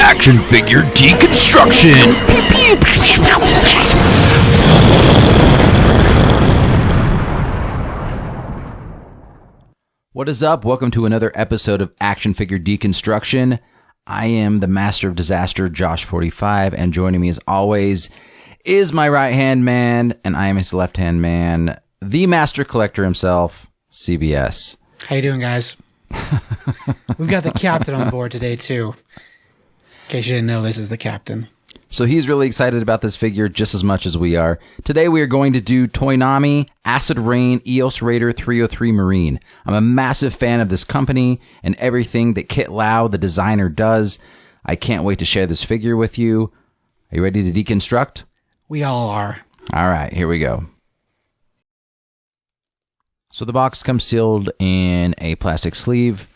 Action figure deconstruction. What is up? Welcome to another episode of Action Figure Deconstruction. I am the Master of Disaster, Josh45, and joining me as always is my right-hand man, and I am his left-hand man, the Master Collector himself, CBS. How you doing, guys? We've got the captain on board today, too. In case you didn't know, this is the captain. So he's really excited about this figure just as much as we are. Today we are going to do Toynami ACID RAIN EOS Raider 303 Marine. I'm a massive fan of this company and everything that Kit Lau, the designer, does. I can't wait to share this figure with you. Are you ready to deconstruct? We all are. All right, here we go. So the box comes sealed in a plastic sleeve.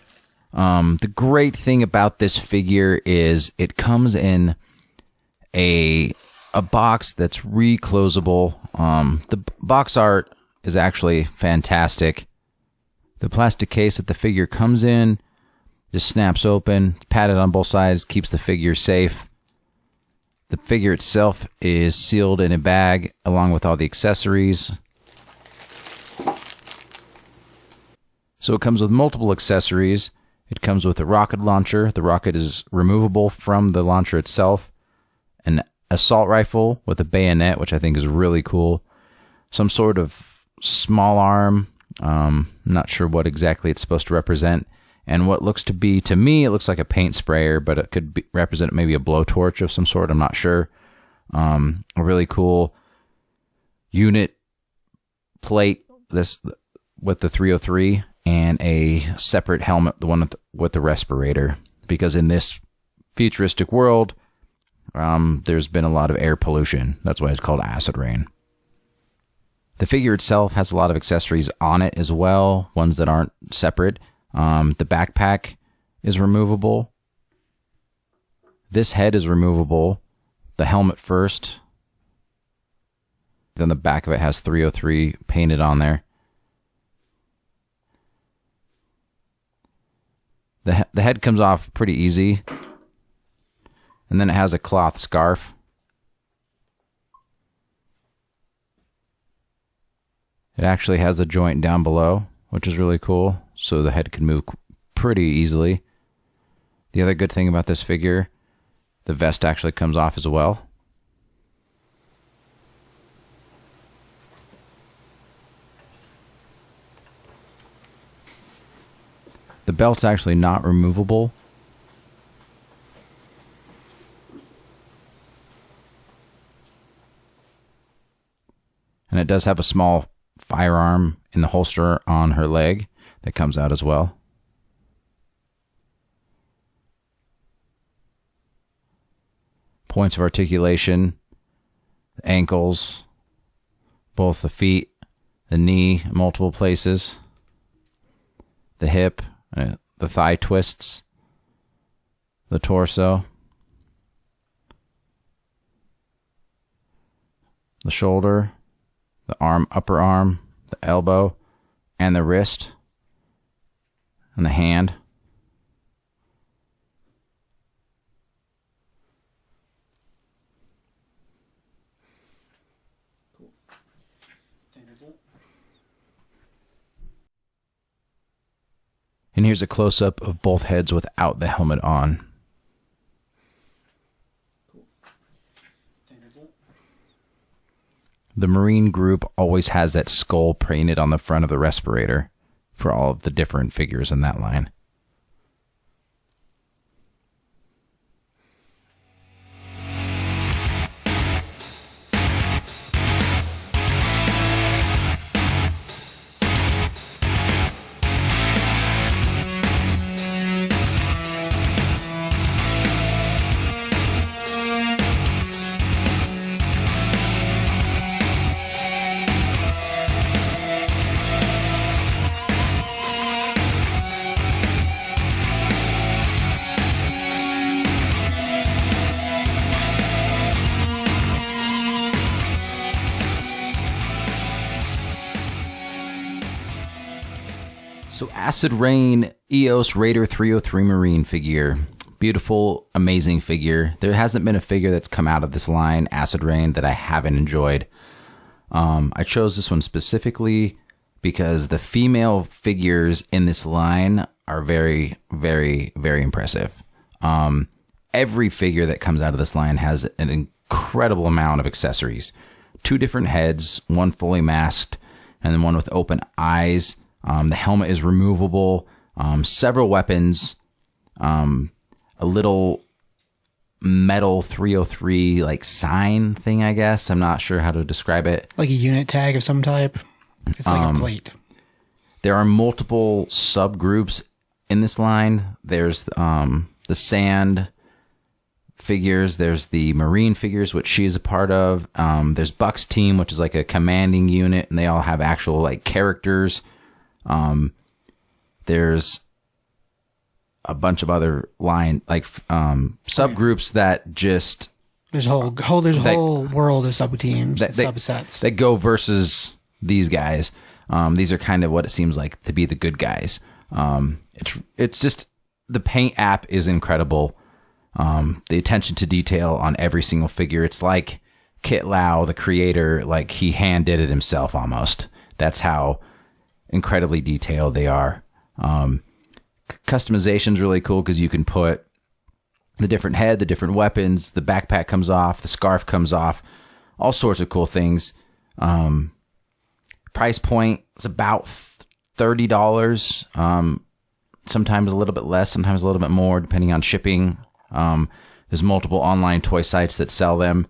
The great thing about this figure is it comes in a box that's reclosable. The box art is actually fantastic. The plastic case that the figure comes in just snaps open, padded on both sides, keeps the figure safe. The figure itself is sealed in a bag along with all the accessories. So it comes with multiple accessories. It comes with a rocket launcher. The rocket is removable from the launcher itself. An assault rifle with a bayonet, which I think is really cool. Some sort of small arm. Not sure what exactly it's supposed to represent. And what looks to be, to me, it looks like a paint sprayer, but it could represent maybe a blowtorch of some sort. I'm not sure. A really cool unit plate this with the 303 and a separate helmet, the one with the respirator. Because in this futuristic world, there's been a lot of air pollution. That's why it's called acid rain. The figure itself has a lot of accessories on it as well, ones that aren't separate. The backpack is removable. This head is removable. The helmet first. Then the back of it has 303 painted on there. The head comes off pretty easy. And then it has a cloth scarf. It actually has a joint down below, which is really cool. So the head can move pretty easily. The other good thing about this figure, the vest actually comes off as well. The belt's actually not removable. And it does have a small firearm in the holster on her leg that comes out as well. Points of articulation, the ankles, both the feet, the knee, multiple places, the hip, the thigh twists, the torso, the shoulder, the arm, upper arm, the elbow, and the wrist, and the hand. Cool. I think that's it. And here's a close-up of both heads without the helmet on. The Marine group always has that skull painted on the front of the respirator for all of the different figures in that line. So Acid Rain EOS Raider 303 Marine figure. Beautiful, amazing figure. There hasn't been a figure that's come out of this line, Acid Rain, that I haven't enjoyed. I chose this one specifically because the female figures in this line are very, very, very impressive. Every figure that comes out of this line has an incredible amount of accessories. 2 different heads, one fully masked, and then one with open eyes. The helmet is removable. Several weapons. A little metal 303 like sign thing, I guess. I'm not sure how to describe it. Like a unit tag of some type. It's like a plate. There are multiple subgroups in this line. There's the sand figures. There's the marine figures, which she is a part of. There's Buck's team, which is like a commanding unit, and they all have actual like characters. There's a bunch of other subgroups that just there's a whole world of sub teams, subsets that go versus these guys. These are kind of what it seems like to be the good guys. It's just the paint app is incredible. The attention to detail on every single figure. It's like Kit Lau, the creator, like he hand did it himself almost. That's how incredibly detailed they are. Customization is really cool because you can put the different head, the different weapons, the backpack comes off, the scarf comes off, all sorts of cool things. Price point is about $30. Sometimes a little bit less, sometimes a little bit more, depending on shipping. There's multiple online toy sites that sell them.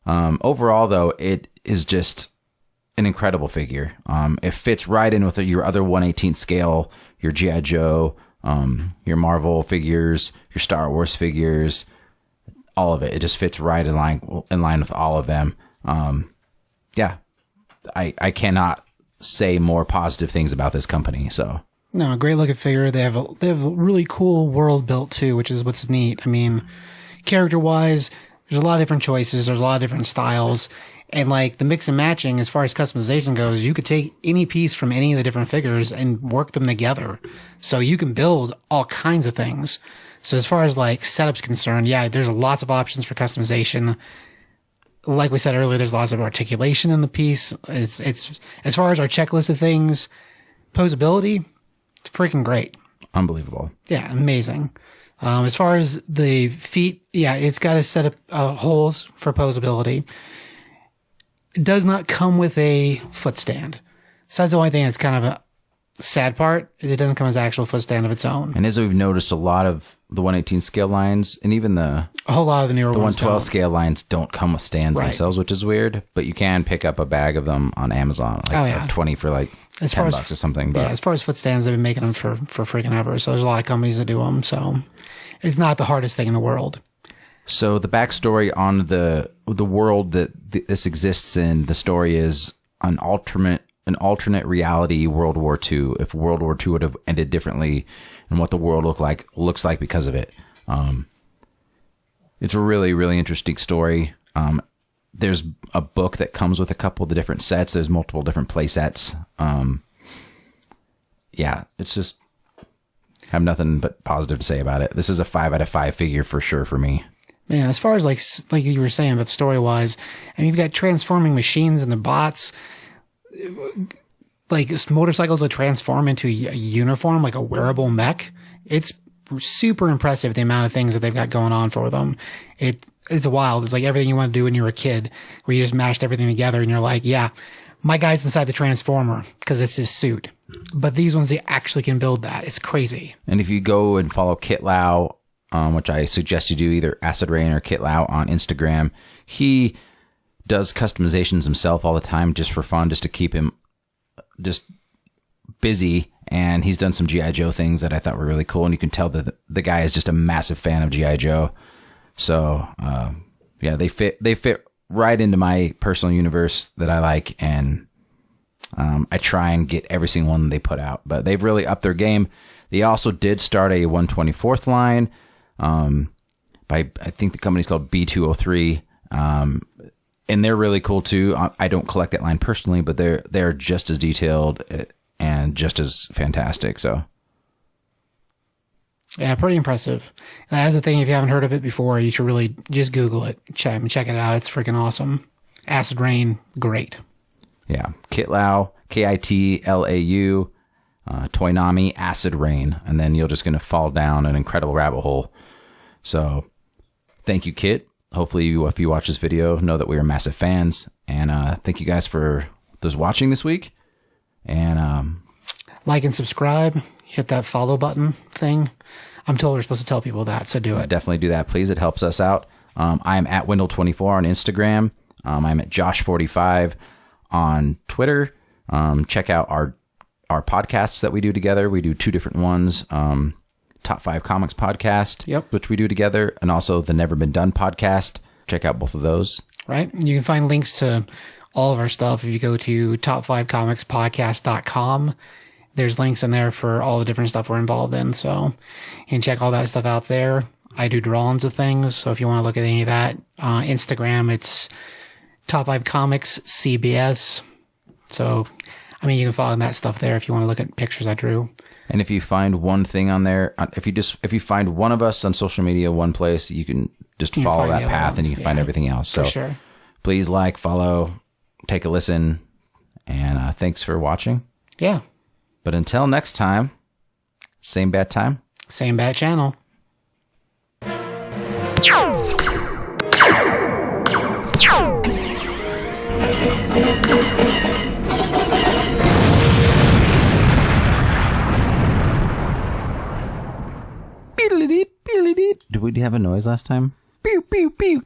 Overall, though, it is just an incredible figure. It fits right in with your other 1/18 scale, your G.I. Joe, your Marvel figures, your Star Wars figures, all of it. It just fits right in line with all of them. Yeah, I cannot say more positive things about this company. So no, great looking figure. They have a really cool world built too, which is what's neat. I mean, character wise, there's a lot of different choices. There's a lot of different styles. And like the mix and matching, as far as customization goes, you could take any piece from any of the different figures and work them together. So you can build all kinds of things. So as far as like setup's concerned, yeah, there's lots of options for customization. Like we said earlier, there's lots of articulation in the piece. It's as far as our checklist of things, Poseability, it's freaking great. Unbelievable. Yeah, amazing. As far as the feet, yeah, it's got a set of holes for Poseability. It does not come with a foot stand. So that's the only thing that's kind of a sad part, is it doesn't come as an actual foot stand of its own. And as we've noticed, a lot of the 1/18 scale lines, and even a whole lot of the newer ones, 112 scale lines don't come with stands themselves, which is weird. But you can pick up a bag of them on Amazon, like 20 for like $10 or something. But yeah, as far as foot stands, they've been making them for freaking ever. So there's a lot of companies that do them. So it's not the hardest thing in the world. So the backstory on the world that this exists in, the story is an alternate reality World War II. If World War II would have ended differently, and what the world looks like because of it. It's a really, really interesting story. There's a book that comes with a couple of the different sets. There's multiple different play sets. Yeah, it's just have nothing but positive to say about it. This is a 5 out of 5 figure for sure for me. Yeah, as far as like you were saying, but story-wise, I mean, you've got transforming machines and the bots, like motorcycles that transform into a uniform, like a wearable mech. It's super impressive, the amount of things that they've got going on for them. It's wild. It's like everything you want to do when you were a kid, where you just mashed everything together and you're like, yeah, my guy's inside the Transformer because it's his suit. But these ones, they actually can build that. It's crazy. And if you go and follow Kit Lau, which I suggest you do, either Acid Rain or Kit Lau on Instagram, he does customizations himself all the time just for fun, just to keep him just busy. And he's done some G.I. Joe things that I thought were really cool. And you can tell that the guy is just a massive fan of G.I. Joe. So, yeah, they fit right into my personal universe that I like. And I try and get every single one they put out. But they've really upped their game. They also did start a 124th line. I think the company's called B203. And they're really cool too. I don't collect that line personally, but they're just as detailed and just as fantastic. So yeah, pretty impressive. And that's the thing. If you haven't heard of it before, you should really just Google it. Check it out. It's freaking awesome. Acid Rain, great. Yeah, Kitlau, Kitlau, Toynami, Acid Rain, and then you're just going to fall down an incredible rabbit hole. So thank you, Kit. Hopefully, if you watch this video, know that we are massive fans. And thank you guys for those watching this week. And like and subscribe. Hit that follow button thing. I'm told we're supposed to tell people that, so do it. Definitely do that, please. It helps us out. I am at Wendell24 on Instagram. I'm at Josh45 on Twitter. Check out our podcasts that we do together. We do 2 different ones. Top 5 Comics podcast, Yep. which we do together, and also the Never Been Done podcast. Check out both of those. Right. You can find links to all of our stuff if you go to top5comicspodcast.com. There's links in there for all the different stuff we're involved in. So you can check all that stuff out there. I do drawings of things. So if you want to look at any of that, Instagram, it's Top 5 Comics CBS. So, I mean, you can follow that stuff there if you want to look at pictures I drew. And if you find one thing on there, if you find one of us on social media, one place, you can just follow that path and you can find everything else. So sure. Please like, follow, take a listen, and thanks for watching. Yeah. But until next time, same bad time, same bad channel. Did we have a noise last time? Pew, pew, pew.